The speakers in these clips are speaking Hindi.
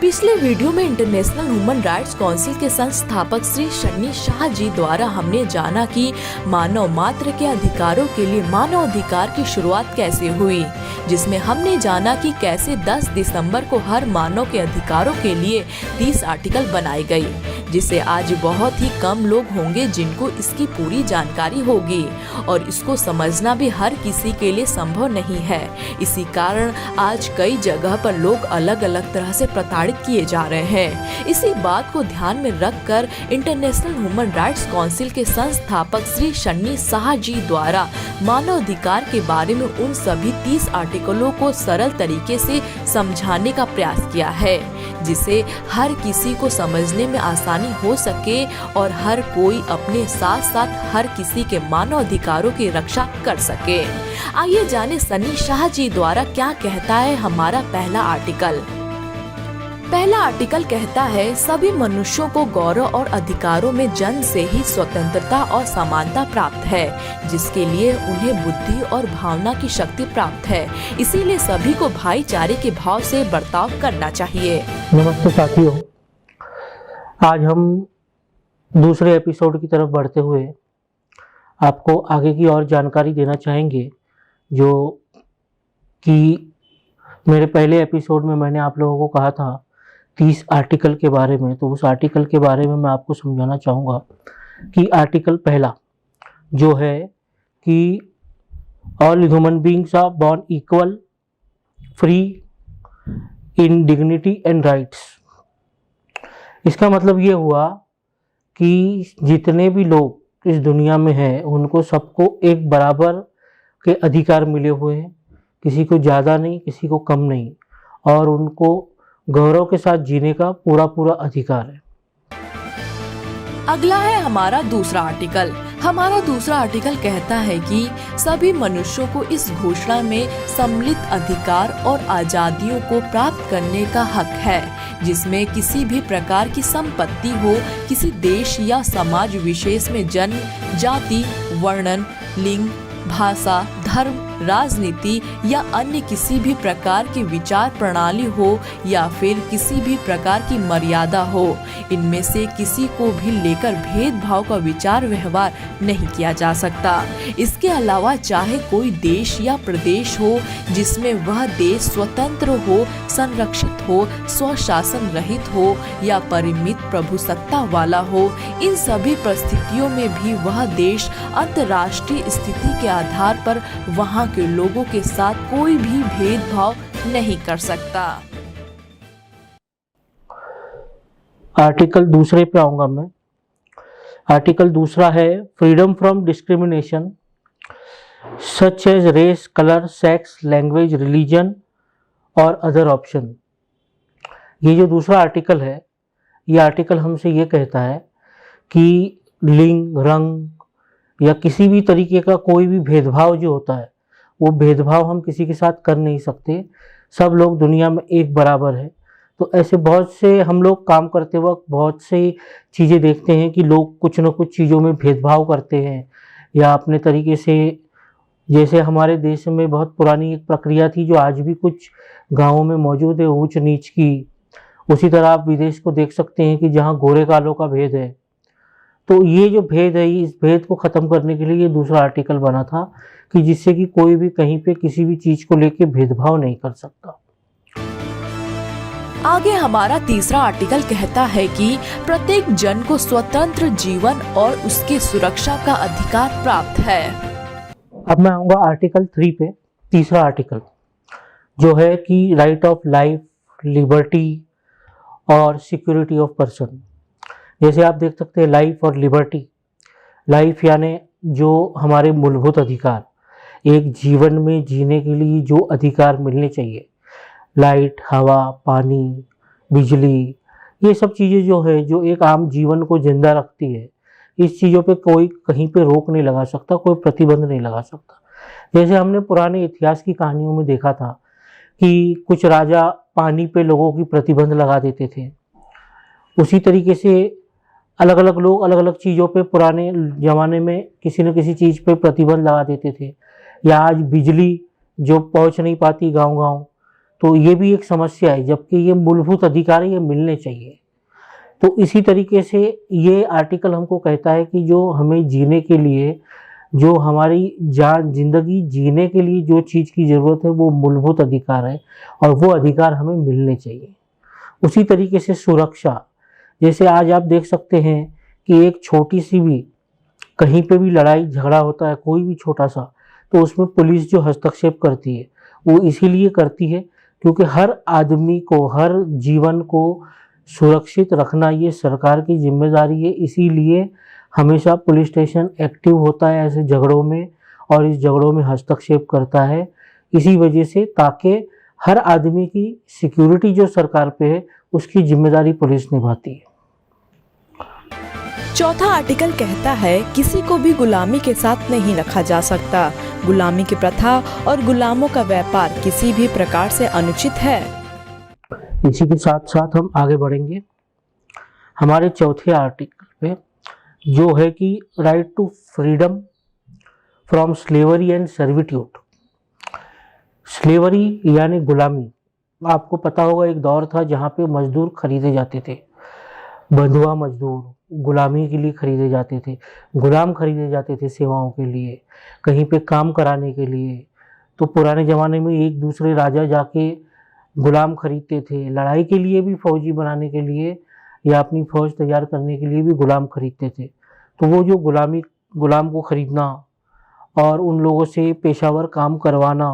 पिछले वीडियो में इंटरनेशनल ह्यूमन राइट्स काउंसिल के संस्थापक श्री शन्नी शाह जी द्वारा हमने जाना कि मानव मात्र के अधिकारों के लिए मानव अधिकार की शुरुआत कैसे हुई, जिसमें हमने जाना कि कैसे 10 दिसंबर को हर मानव के अधिकारों के लिए 30 आर्टिकल बनाए गए, जिसे आज बहुत ही कम लोग होंगे जिनको इसकी पूरी जानकारी होगी और इसको समझना भी हर किसी के लिए संभव नहीं है। इसी कारण आज कई जगह पर लोग अलग अलग तरह से प्रताड़ित किए जा रहे हैं। इसी बात को ध्यान में रखकर इंटरनेशनल ह्यूमन राइट्स काउंसिल के संस्थापक श्री शन्नी शाह जी द्वारा मानव अधिकार के बारे में उन सभी 30 आर्टिकलों को सरल तरीके से समझाने का प्रयास किया है, जिसे हर किसी को समझने में आसानी हो सके और हर कोई अपने साथ साथ हर किसी के मानव अधिकारों की रक्षा कर सके। आइए जाने शन्नी शाह जी द्वारा क्या कहता है हमारा पहला आर्टिकल। पहला आर्टिकल कहता है, सभी मनुष्यों को गौरव और अधिकारों में जन्म से ही स्वतंत्रता और समानता प्राप्त है, जिसके लिए उन्हें बुद्धि और भावना की शक्ति प्राप्त है। इसीलिए सभी को भाईचारे के भाव से बर्ताव करना चाहिए। नमस्ते साथियों, आज हम दूसरे एपिसोड की तरफ बढ़ते हुए आपको आगे की और जानकारी देना चाहेंगे, जो कि मेरे पहले एपिसोड में मैंने आप लोगों को कहा था 30 आर्टिकल के बारे में। तो उस आर्टिकल के बारे में मैं आपको समझाना चाहूँगा कि आर्टिकल पहला जो है कि all human beings are born equal, free in dignity and rights. इसका मतलब ये हुआ कि जितने भी लोग इस दुनिया में हैं उनको सबको एक बराबर के अधिकार मिले हुए हैं, किसी को ज़्यादा नहीं, किसी को कम नहीं, और उनको गौरव के साथ जीने का पूरा अधिकार है। अगला है हमारा दूसरा आर्टिकल। हमारा दूसरा आर्टिकल कहता है कि सभी मनुष्यों को इस घोषणा में सम्मिलित अधिकार और आजादियों को प्राप्त करने का हक है, जिसमें किसी भी प्रकार की संपत्ति हो, किसी देश या समाज विशेष में जन्म, जाति, वर्णन, लिंग, भाषा, धर्म, राजनीति या अन्य किसी भी प्रकार की विचार प्रणाली हो या फिर किसी भी प्रकार की मर्यादा हो, इनमें से किसी को भी लेकर भेदभाव का विचार व्यवहार नहीं किया जा सकता। इसके अलावा चाहे कोई देश या प्रदेश हो जिसमें वह देश स्वतंत्र हो, संरक्षित हो, स्वशासन रहित हो या परिमित प्रभुसत्ता वाला हो, इन सभी परिस्थितियों में भी वह देश अंतर्राष्ट्रीय स्थिति के आधार पर वहां के लोगों के साथ कोई भी भेदभाव नहीं कर सकता। आर्टिकल दूसरे पे आऊंगा मैं। आर्टिकल दूसरा है freedom from discrimination such as race, colour, sex, language, religion और अदर ऑप्शन। ये जो दूसरा आर्टिकल है, ये आर्टिकल हमसे ये कहता है कि लिंग, रंग या किसी भी तरीके का कोई भी भेदभाव जो होता है वो भेदभाव हम किसी के साथ कर नहीं सकते। सब लोग दुनिया में एक बराबर है। तो ऐसे बहुत से हम लोग काम करते वक्त बहुत से चीज़ें देखते हैं कि लोग कुछ न कुछ चीज़ों में भेदभाव करते हैं या अपने तरीके से, जैसे हमारे देश में बहुत पुरानी एक प्रक्रिया थी जो आज भी कुछ गाँवों में मौजूद है, ऊंच नीच की। उसी तरह आप विदेश को देख सकते हैं कि जहाँ गोरे कालों का भेद है। तो ये जो भेद है, इस भेद को ख़त्म करने के लिए ये दूसरा आर्टिकल बना था कि जिससे कि कोई भी कहीं पे किसी भी चीज़ को लेके भेदभाव नहीं कर सकता। आगे हमारा तीसरा आर्टिकल कहता है कि प्रत्येक जन को स्वतंत्र जीवन और उसकी सुरक्षा का अधिकार प्राप्त है। अब मैं आऊँगा आर्टिकल 3 पे। तीसरा आर्टिकल जो है कि राइट ऑफ लाइफ, लिबर्टी और सिक्योरिटी ऑफ पर्सन। जैसे आप देख सकते हैं लाइफ और लिबर्टी। लाइफ यानी जो हमारे मूलभूत अधिकार, एक जीवन में जीने के लिए जो अधिकार मिलने चाहिए, लाइट, हवा, पानी, बिजली, ये सब चीज़ें जो है जो एक आम जीवन को जिंदा रखती है, इस चीज़ों पे कोई कहीं पे रोक नहीं लगा सकता, कोई प्रतिबंध नहीं लगा सकता। जैसे हमने पुराने इतिहास की कहानियों में देखा था कि कुछ राजा पानी पे लोगों की प्रतिबंध लगा देते थे। उसी तरीके से अलग अलग लोग अलग अलग चीज़ों पे पुराने ज़माने में किसी न किसी चीज़ पे प्रतिबंध लगा देते थे। या आज बिजली जो पहुंच नहीं पाती गांव-गांव, तो ये भी एक समस्या है, जबकि ये मूलभूत अधिकार है, ये मिलने चाहिए। तो इसी तरीके से ये आर्टिकल हमको कहता है कि जो हमें जीने के लिए, जो हमारी जिंदगी जीने के लिए जो चीज़ की ज़रूरत है वो मूलभूत अधिकार है और वो अधिकार हमें मिलने चाहिए। उसी तरीके से सुरक्षा, जैसे आज आप देख सकते हैं कि एक छोटी सी भी कहीं पे भी लड़ाई झगड़ा होता है, कोई भी छोटा सा, तो उसमें पुलिस जो हस्तक्षेप करती है वो इसीलिए करती है क्योंकि हर आदमी को, हर जीवन को सुरक्षित रखना ये सरकार की जिम्मेदारी है। इसीलिए हमेशा पुलिस स्टेशन एक्टिव होता है ऐसे झगड़ों में और इस झगड़ों में हस्तक्षेप करता है, इसी वजह से, ताकि हर आदमी की सिक्योरिटी जो सरकार पे है उसकी जिम्मेदारी पुलिस निभाती है। चौथा आर्टिकल कहता है किसी को भी गुलामी के साथ नहीं रखा जा सकता। गुलामी की प्रथा और गुलामों का व्यापार किसी भी प्रकार से अनुचित है। इसी के साथ साथ हम आगे बढ़ेंगे हमारे चौथे आर्टिकल पे, जो है कि right to freedom from slavery and servitude. Slavery यानी गुलामी, आपको पता होगा एक दौर था जहाँ पे मजदूर खरीदे जाते थे, बंधुआ मजदूर गुलामी के लिए खरीदे जाते थे, गुलाम खरीदे जाते थे सेवाओं के लिए, कहीं पे काम कराने के लिए। तो पुराने ज़माने में एक दूसरे राजा जाके गुलाम खरीदते थे, लड़ाई के लिए भी, फौजी बनाने के लिए या अपनी फौज तैयार करने के लिए भी गुलाम खरीदते थे। तो वो जो गुलाम को खरीदना और उन लोगों से पेशावर काम करवाना,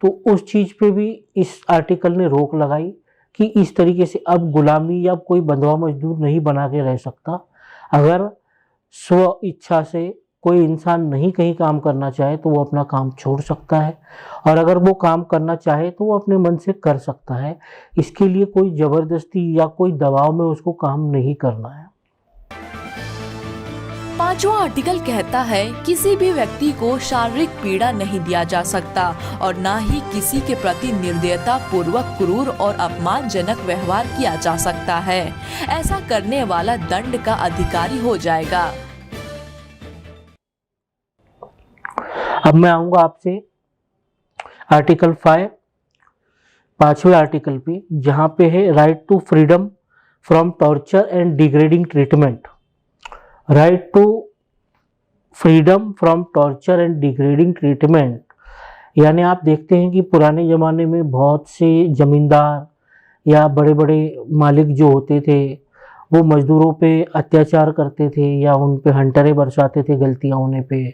तो उस चीज़ पे भी इस आर्टिकल ने रोक लगाई कि इस तरीके से अब गुलामी या कोई बंधुआ मजदूर नहीं बना के रह सकता। अगर स्व इच्छा से कोई इंसान नहीं कहीं काम करना चाहे तो वो अपना काम छोड़ सकता है, और अगर वो काम करना चाहे तो वो अपने मन से कर सकता है। इसके लिए कोई जबरदस्ती या कोई दबाव में उसको काम नहीं करना है। पांचवा आर्टिकल कहता है किसी भी व्यक्ति को शारीरिक पीड़ा नहीं दिया जा सकता और न ही किसी के प्रति निर्दयता पूर्वक क्रूर और अपमानजनक व्यवहार किया जा सकता है। ऐसा करने वाला दंड का अधिकारी हो जाएगा। अब मैं आऊंगा आपसे आर्टिकल 5, पांचवें आर्टिकल पे, जहां पे है right to freedom from torture and degrading treatment. Right to freedom from torture and degrading treatment, यानी आप देखते हैं कि पुराने ज़माने में बहुत से जमींदार या बड़े बड़े मालिक जो होते थे वो मज़दूरों पे अत्याचार करते थे या उन पे हंटरे बरसाते थे गलतियां होने पे।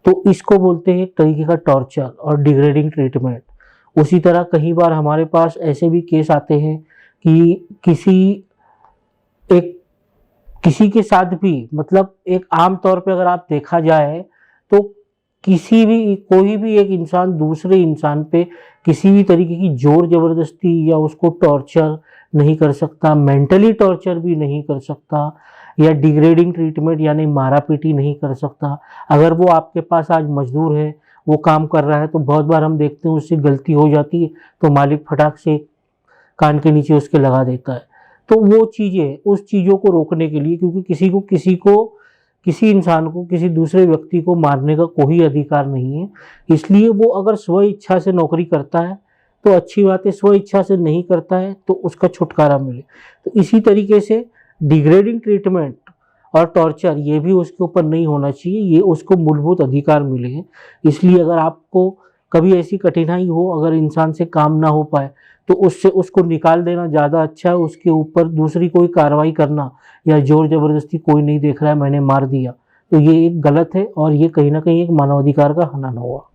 तो इसको बोलते हैं एक तरीके का टॉर्चर और डिग्रेडिंग ट्रीटमेंट। उसी तरह कई बार हमारे पास ऐसे भी केस आते हैं कि किसी के साथ भी, मतलब एक आम तौर पे अगर आप देखा जाए तो कोई भी एक इंसान दूसरे इंसान पे किसी भी तरीके की जोर जबरदस्ती या उसको टॉर्चर नहीं कर सकता, मेंटली टॉर्चर भी नहीं कर सकता, या डिग्रेडिंग ट्रीटमेंट यानी मारा पीटी नहीं कर सकता। अगर वो आपके पास आज मजदूर है, वो काम कर रहा है, तो बहुत बार हम देखते हैं उससे गलती हो जाती है तो मालिक फटाक से कान के नीचे उसके लगा देता है। तो वो चीज़ें, उस चीज़ों को रोकने के लिए, क्योंकि किसी इंसान को किसी दूसरे व्यक्ति को मारने का कोई अधिकार नहीं है, इसलिए वो अगर स्व इच्छा से नौकरी करता है तो अच्छी बात है, स्व इच्छा से नहीं करता है तो उसका छुटकारा मिले। तो इसी तरीके से डिग्रेडिंग ट्रीटमेंट और टॉर्चर ये भी उसके ऊपर नहीं होना चाहिए, ये उसको मूलभूत अधिकार मिले हैं। इसलिए अगर आपको कभी ऐसी कठिनाई हो, अगर इंसान से काम ना हो पाए, तो उसको निकाल देना ज़्यादा अच्छा है। उसके ऊपर दूसरी कोई कार्रवाई करना या जोर जबरदस्ती, कोई नहीं देख रहा है मैंने मार दिया, तो ये एक गलत है और ये कहीं ना कहीं एक मानवाधिकार का हनन हुआ।